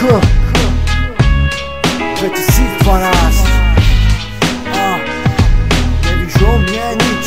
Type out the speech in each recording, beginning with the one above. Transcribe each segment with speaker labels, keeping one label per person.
Speaker 1: 2012. Nevíš o mne nič.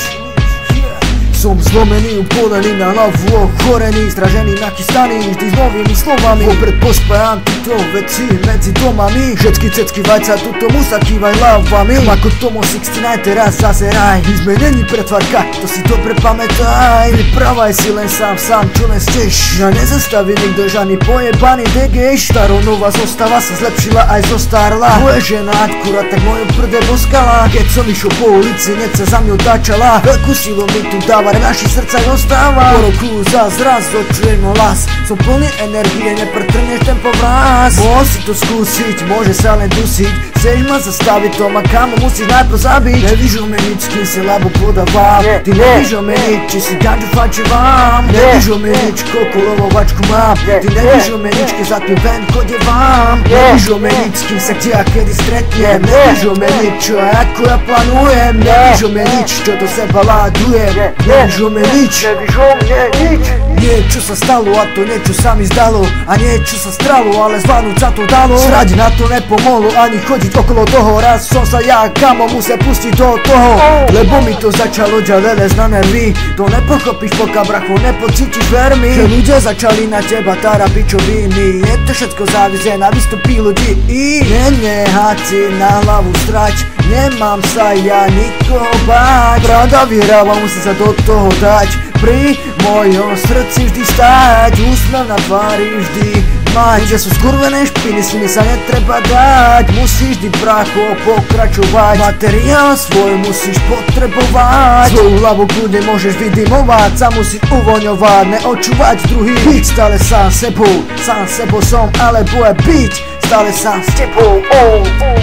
Speaker 1: Som zlomený, upolený, na hlavu ochorený, zdražený, nachystaný, vždy s novými slovami. Vopred pospájam tieto veci medzi domami. Všetky cecky vajca, tuto musa kývaj hlavami. Ako Tomo 69, teraz zase raj. My sme není pretvarka, to si dobre pamätaj. Pripravaj si len sám, čo len steš. Na nezastaví nikto, žiadny pojebaný degeš. Starou nová zostava sa zlepšila aj zostarla. Moje žena akurát tak moju prde boskala. Keď som išiel po ulici, hneď sa za mňou táčala. Veľkú silu mi tu dáva, v našich srdcach ostáva. Po roku zás očujem hlas. Som plný energie, nepretrneš ten povraz. Mohol si to skúsiť, môže sa len dusiť. Chceš ma zastaviť, to ma kamo musíš najprv zabiť. Nevíš o mne nič, kým si labu podávam. Ty nevíš o mne nič, či si ganžu fačevám. Nevíš o mne nič, koľko lovovačku mám. Ty nevíš o mne nič, keď za tým ven chodevám. Nevíš o mne nič, kým sa kde a kedy stretnem. Nevíš o mne nič, čo a ako ja planujem. Nevíš o mne nič, čo do seba ládujem. Nevíš o mne nič, nevíš o mne nič. Niečo sa stalo a to niečo sa mi zdalo. A niečo sa stralo, ale zvládnuť sa to dalo. Srať na to nepomohlo, ani chodiť okolo toho. Raz som sa ja kamo musel pustiť do toho. Lebo mi to začalo ďalej na nervy. To nepochopíš, pokiaľ bracho nepocítiš, ver mi. Že ľudia začali na teba tára pičoviny. Je to všetko závisé na výstupy ľudí. Nenehať si na hlavu strať. Nemám sa ja nikoho báť. Pravda vyhráva, musím sa do toho dať. Pri mojom srdci vždy stáť. Úsmev na tvári vždy mať. Že sú skurvené špiny, s nimi sa netreba dať. Musíš vždy bracho pokračovať. Materiál svoj musíš potrebovať. Svoju hlavu kľudne môžeš vydymovať. Sa musíš uvoľňovať, neočúvať druhých. Byť stále sám sebou som, alebo aj byť stále sám s tebou.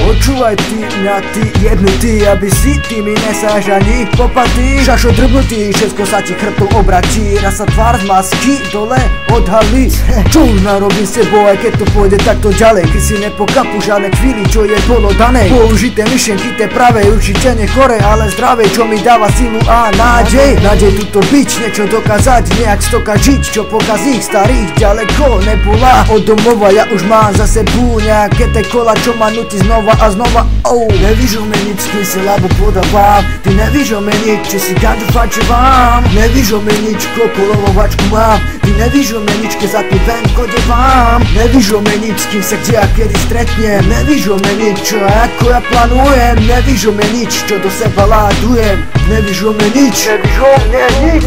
Speaker 1: Počúvaj ty mňa, ty jebnutý, aby si ty mi nesáš ani popaty. Šašo drbnutý, všetko sa ti chrbtom obratí. Raz sa tvár z masky dole odhalí. Čo už narobím s tebou, aj keď to pôjde takto ďalej. Keď si nepokapu žiadne chvíli, čo je bolo dané. Použité myšlenky, tie pravé, určite nechore, ale zdravé, čo mi dáva silu a nádej. Nádej tuto byť, niečo dokázať, nejak stoka žiť, čo pokazí starých ďaleko nebola. Od domova ja už mám za sebou nejaké te kola, čo ma nutí znova a znova. Nevíš o mne nič, kým si labu podávam. Ty nevíš o mne nič, či si ganžu fačevám. Nevíš o mne nič, koľko lovovačku mám. Ty nevíš o mne nič, keď za tým ven chodevám. Nevíš o mne nič, kým sa kde a kedy stretnem. Nevíš o mne nič, čo ako ja planujem. Nevíš o mne nič, čo do seba ládujem. Nevíš o mne nič, nevíš o mne nič.